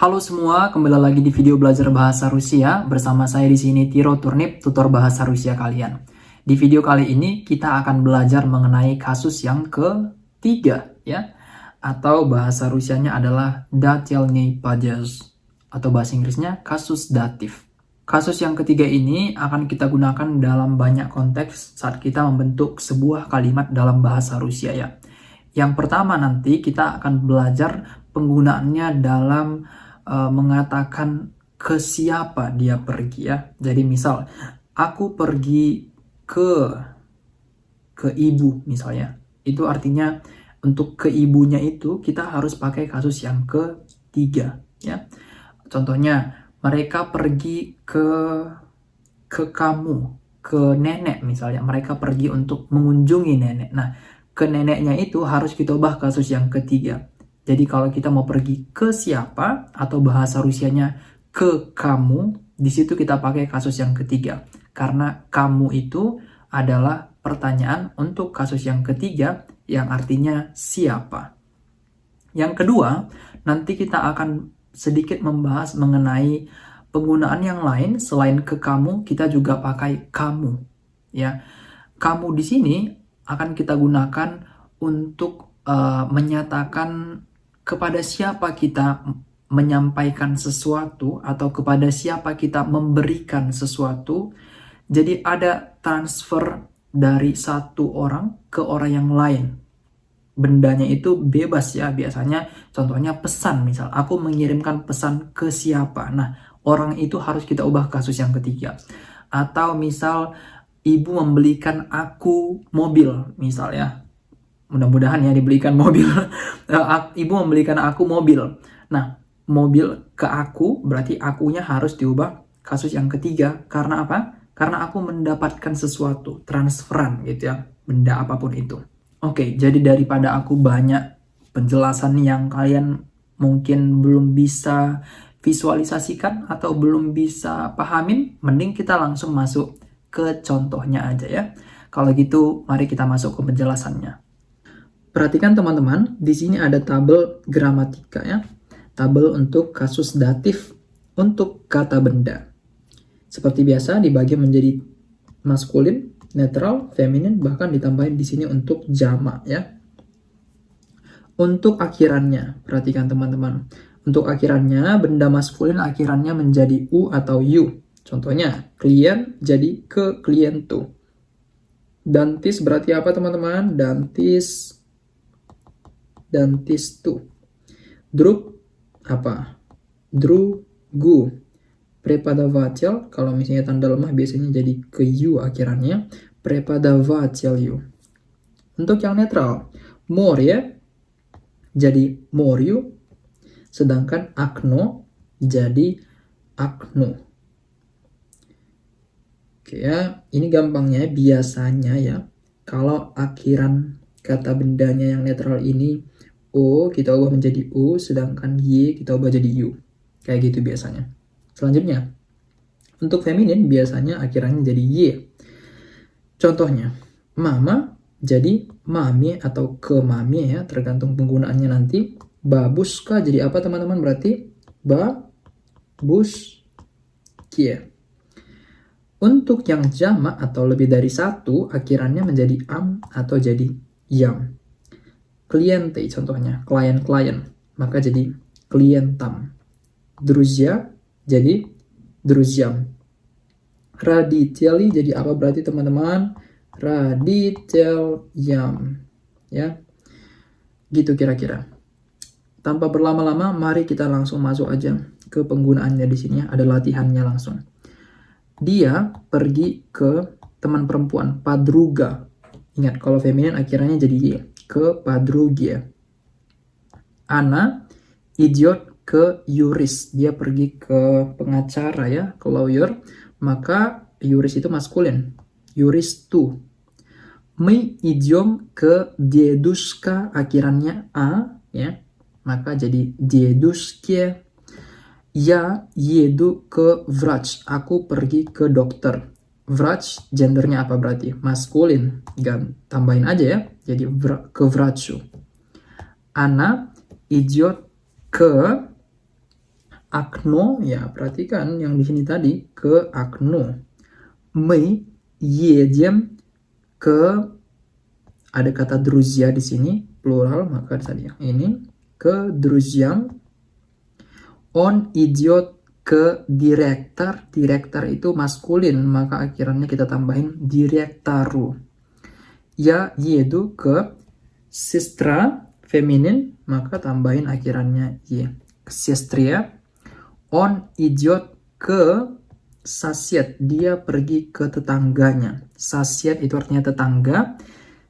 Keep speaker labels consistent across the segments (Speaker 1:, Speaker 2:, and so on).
Speaker 1: Halo semua, kembali lagi di video belajar bahasa Rusia bersama saya di sini Tiro Turnip, tutor bahasa Rusia kalian. Di video kali ini kita akan belajar mengenai kasus yang ketiga ya, atau bahasa Rusianya adalah datelny падеж atau bahasa Inggrisnya kasus datif. Kasus yang ketiga ini akan kita gunakan dalam banyak konteks saat kita membentuk sebuah kalimat dalam bahasa Rusia ya. Yang pertama nanti kita akan belajar penggunaannya dalam mengatakan ke siapa dia pergi ya. Jadi misal aku pergi ke ibu misalnya. Itu artinya untuk ke ibunya itu kita harus pakai kasus yang ketiga ya. Contohnya mereka pergi ke kamu, ke nenek misalnya. Mereka pergi untuk mengunjungi nenek. Nah, ke neneknya itu harus kita ubah kasus yang ketiga. Jadi kalau kita mau pergi ke siapa atau bahasa Rusianya ke kamu, di situ kita pakai kasus yang ketiga. Karena kamu itu adalah pertanyaan untuk kasus yang ketiga yang artinya siapa. Yang kedua, nanti kita akan sedikit membahas mengenai penggunaan yang lain selain ke kamu, kita juga pakai kamu. Ya, kamu di sini akan kita gunakan untuk menyatakan kepada siapa kita menyampaikan sesuatu atau kepada siapa kita memberikan sesuatu. Jadi ada transfer dari satu orang ke orang yang lain. Bendanya itu bebas ya, biasanya contohnya pesan, misal aku mengirimkan pesan ke siapa. Nah, orang itu harus kita ubah kasus yang ketiga. Atau misal ibu membelikan aku mobil, misal ya. Mudah-mudahan ya dibelikan mobil. Ibu membelikan aku mobil. Nah, mobil ke aku berarti akunya harus diubah kasus yang ketiga. Karena apa? Karena aku mendapatkan sesuatu, transferan gitu ya, benda apapun itu. Oke, jadi daripada aku banyak penjelasan yang kalian mungkin belum bisa visualisasikan atau belum bisa pahamin, mending kita langsung masuk ke contohnya aja ya. Kalau gitu, mari kita masuk ke penjelasannya. Perhatikan teman-teman, di sini ada tabel gramatika ya. Tabel untuk kasus datif untuk kata benda. Seperti biasa dibagi menjadi maskulin, netral, feminin, bahkan ditambahin di sini untuk jamak ya. Untuk akhirannya, perhatikan teman-teman. Untuk akhirannya, benda maskulin akhirannya menjadi u atau u. Contohnya, klien jadi ke klientu. Dantis berarti apa teman-teman? Dantistu. Drug apa? Drugu. Prepodavatelь, kalau misalnya tanda lemah biasanya jadi ke u akhirannya. Prepodavatelyu. Untuk yang netral, morje jadi morju, sedangkan akno jadi aknu. Oke ya, ini gampangnya biasanya ya. Kalau akhiran kata bendanya yang netral ini O kita ubah menjadi U, sedangkan Y kita ubah jadi U. Kayak gitu biasanya. Selanjutnya, untuk feminin biasanya akhirannya jadi Y. Contohnya, mama jadi mami atau ke mami ya, tergantung penggunaannya nanti. Babuska jadi apa teman-teman? Berarti babuskie. Untuk yang jamak atau lebih dari satu, akhirannya menjadi am atau jadi yam. Kliente contohnya, klien-klien, maka jadi klientam. Druzia jadi druzyam. Raditeli jadi apa berarti teman-teman? Raditelyam. Ya. Gitu kira-kira. Tanpa berlama-lama, mari kita langsung masuk aja ke penggunaannya di sini. Ada latihannya langsung. Dia pergi ke teman perempuan, padruga. Ingat, kalau feminin akhirannya jadi y. Ke padrugia. Ana idiot ke yuris. Dia pergi ke pengacara ya, ke lawyer. Maka yuris itu maskulin. Yuris tu. My idiom ke dieduska akhirannya a ya. Maka jadi dieduskie. Ya yedu ke vrach. Aku pergi ke dokter. Vrach gendernya apa berarti? Maskulin. Tambahin aja ya. Jadi ke vrachu. Ana idiot ke Akno, ya perhatikan yang di sini tadi ke Akno. Мы едем ke, ada kata друзья di sini plural, maka tadi yang ini ke друзьям. Он идет ke директор. Direktor itu maskulin, maka akhirannya kita tambahin директору. Я еду ke сестра, feminin, maka tambahin akhirannya y. К сестре. Он идет ke сосед, dia pergi ke tetangganya. Сосед itu artinya tetangga.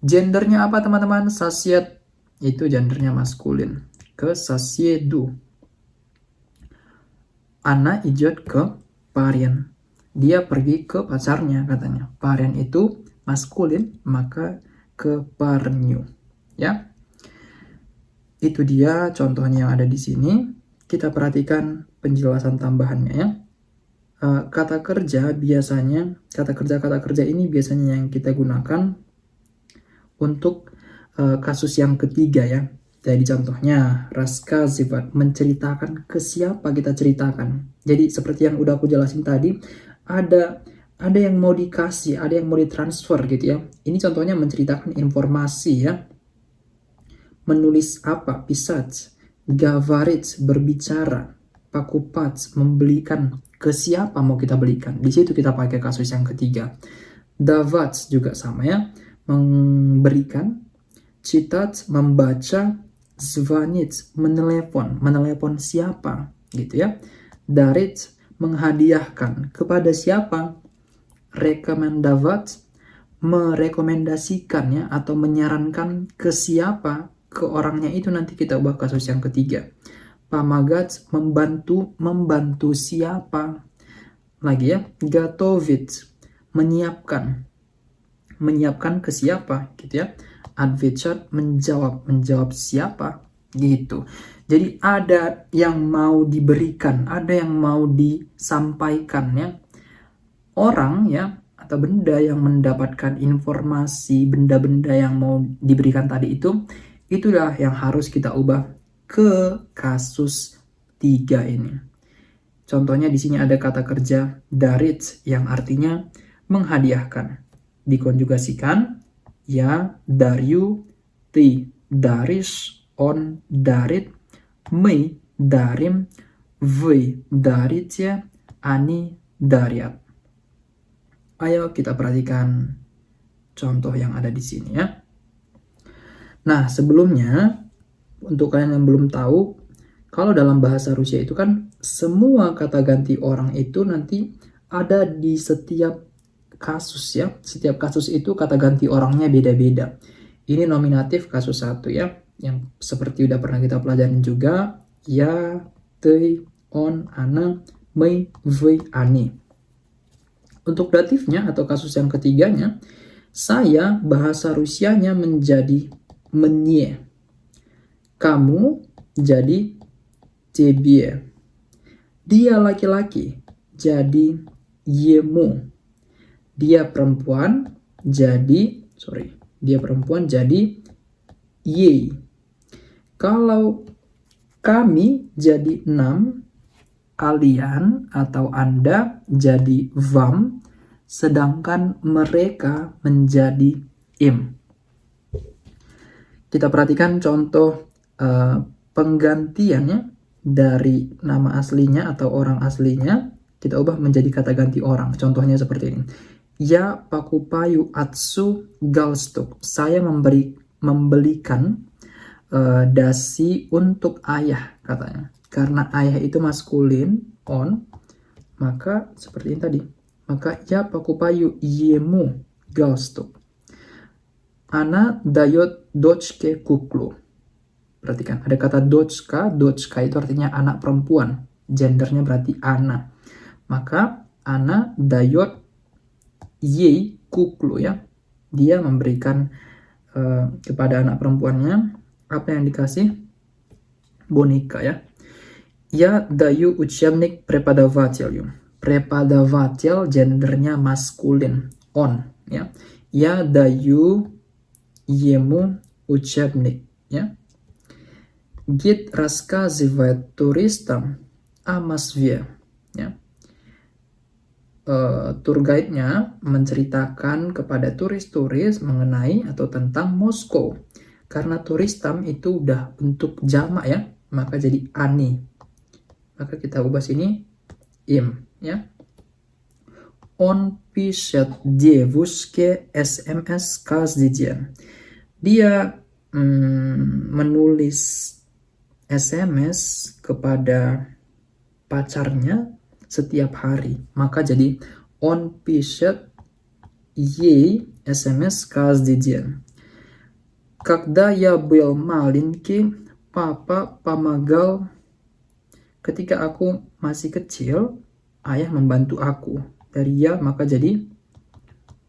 Speaker 1: Gendernya apa teman-teman? Сосед itu gendernya maskulin. Ke соседу. Она идет ke парень. Dia pergi ke pacarnya katanya. Парень itu maskulin, maka ke парню. Ya. Itu dia contohnya yang ada di sini. Kita perhatikan penjelasan tambahannya ya. Kata kerja ini biasanya yang kita gunakan untuk kasus yang ketiga ya. Jadi contohnya рассказывать, menceritakan, ke siapa kita ceritakan. Jadi seperti yang udah aku jelasin tadi, ada yang mau dikasih, ada yang mau ditransfer gitu ya. Ini contohnya menceritakan informasi ya. Menulis apa? Писать. Говорить, berbicara. Покупать, membelikan. Ke siapa mau kita belikan? Di situ kita pakai kasus yang ketiga. Давать juga sama ya. Memberikan. Читать, membaca. Звонить, menelepon. Menelepon siapa? Gitu ya. Дарить, menghadiahkan. Kepada siapa? Рекомендовать, merekomendasikan ya, atau menyarankan ke siapa? Ke orangnya itu nanti kita ubah kasus yang ketiga. Помогать, membantu siapa? Lagi ya. Готовить, menyiapkan ke siapa gitu ya. Отвечать, menjawab siapa gitu. Jadi ada yang mau diberikan, ada yang mau disampaikan ya. Orang ya atau benda yang mendapatkan informasi, benda-benda yang mau diberikan tadi itu, itulah yang harus kita ubah ke kasus 3 ini. Contohnya di sini ada kata kerja дарить yang artinya menghadiahkan. Dikonjugasikan ya дарю, ты даришь, он дарит, мы дарим, вы дарите, они дарят. Ayo kita perhatikan contoh yang ada di sini ya. Nah, sebelumnya untuk kalian yang belum tahu, kalau dalam bahasa Rusia itu kan semua kata ganti orang itu nanti ada di setiap kasus ya. Setiap kasus itu kata ganti orangnya beda-beda. Ini nominatif kasus 1 ya, yang seperti udah pernah kita pelajarin juga. Ya, ты, он, она, мы, вы, они. Untuk datifnya atau kasus yang ketiganya, saya bahasa Rusianya menjadi мне. Kamu jadi тебе. Dia laki-laki jadi ему. Dia perempuan jadi ей. Kalau kami jadi 6, kalian atau Anda jadi вам, sedangkan mereka menjadi im. Kita perhatikan contoh penggantiannya dari nama aslinya atau orang aslinya, kita ubah menjadi kata ganti orang. Contohnya seperti ini. Я покупаю отцу галстук. Saya membelikan dasi untuk ayah katanya. Karena ayah itu maskulin, on, maka seperti ini tadi. Maka я покупаю ему галстук. Она дает дочке куклу. Perhatikan, ada kata дочка. Дочка itu artinya anak perempuan. Gendernya berarti Ana. Maka Ana дает ей куклу ya. Dia memberikan kepada anak perempuannya apa yang dikasih? Boneka ya. Я даю учебник преподавателю. Преподаватель gendernya maskulin, on ya. Я даю ему учебник ya. Гид рассказывает туристам Amasvia. Ya. Tour guide-nya menceritakan kepada turis-turis mengenai atau tentang Moskow. Karena turistam itu udah bentuk jamak ya, maka jadi ani. Maka kita ubah sini im ya. Он пишет девушке SMS каждый день. Dia menulis SMS kepada pacarnya setiap hari. Maka jadi он пишет ей SMS каждый день. Когда я был маленький, папа помогал. Ketika aku masih kecil, ayah membantu aku. Dari ya maka jadi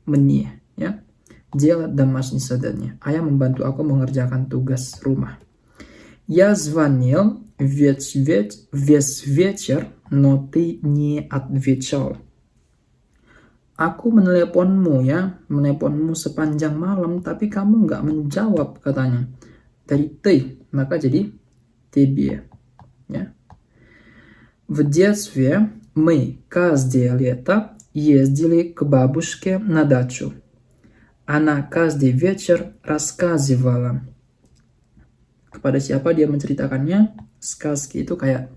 Speaker 1: мне, ya. Делать домашнее задание. Ayah membantu aku mengerjakan tugas rumah. Я звонил весь вечер, но ты не отвечал. Aku meneleponmu ya, meneleponmu sepanjang malam, tapi kamu nggak menjawab katanya. Dari ты, maka jadi тебе, ya. В детстве мы каждое лето ездили к бабушке на дачу. Она каждый вечер рассказывала. Kepada siapa dia menceritakannya? Сказки itu kayak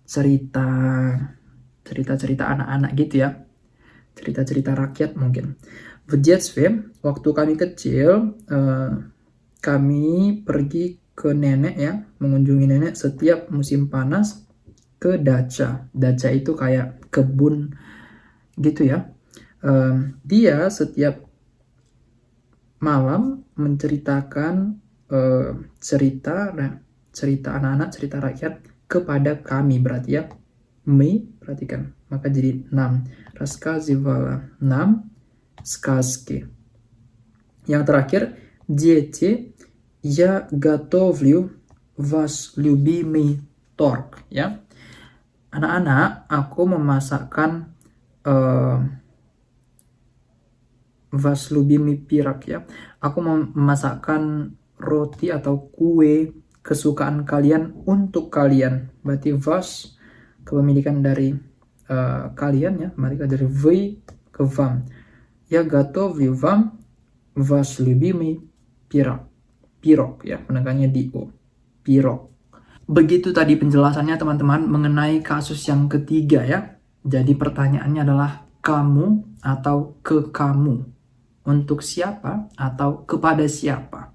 Speaker 1: cerita-cerita anak-anak gitu ya. Cerita-cerita rakyat mungkin. В детстве, waktu kami kecil, kami pergi ke nenek ya, mengunjungi nenek setiap musim panas ke daca. Daca itu kayak kebun gitu ya. Dia setiap malam menceritakan cerita anak-anak, cerita rakyat kepada kami, berarti ya. Мы, perhatikan, maka jadi нам рассказывала нам сказки. Yang terakhir, дети, я готовлю ваш любимый торт, ya. Anak-anak, aku memasakkan ваш любимый пирог, ya. Aku memasakkan roti atau kue kesukaan kalian untuk kalian. Berarti ваш kepemilikan dari kalian ya, mereka dari вы ke вам. Я готовлю вам ваш любимый пирог. Pirog ya, penekannya di o. Pirog. Begitu tadi penjelasannya teman-teman mengenai kasus yang ketiga ya. Jadi pertanyaannya adalah kamu atau ke kamu. Untuk siapa atau kepada siapa?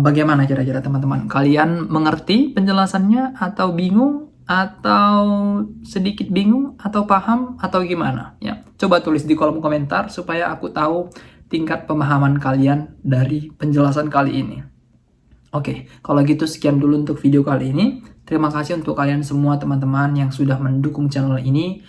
Speaker 1: Bagaimana kira-kira teman-teman? Kalian mengerti penjelasannya atau bingung? Atau sedikit bingung? Atau paham? Atau gimana? Ya, coba tulis di kolom komentar supaya aku tahu tingkat pemahaman kalian dari penjelasan kali ini. Oke, kalau gitu sekian dulu untuk video kali ini. Terima kasih untuk kalian semua teman-teman yang sudah mendukung channel ini.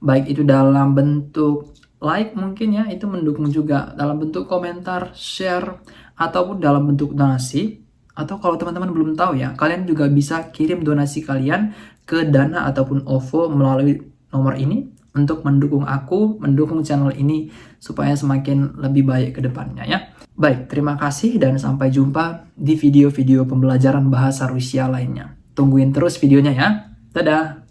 Speaker 1: Baik itu dalam bentuk like mungkin ya, itu mendukung juga. Dalam bentuk komentar, share, ataupun dalam bentuk donasi. Atau kalau teman-teman belum tahu ya, kalian juga bisa kirim donasi kalian ke Dana ataupun OVO melalui nomor ini untuk mendukung aku, mendukung channel ini supaya semakin lebih baik ke depannya ya. Baik, terima kasih dan sampai jumpa di video-video pembelajaran bahasa Rusia lainnya. Tungguin terus videonya ya. Dadah!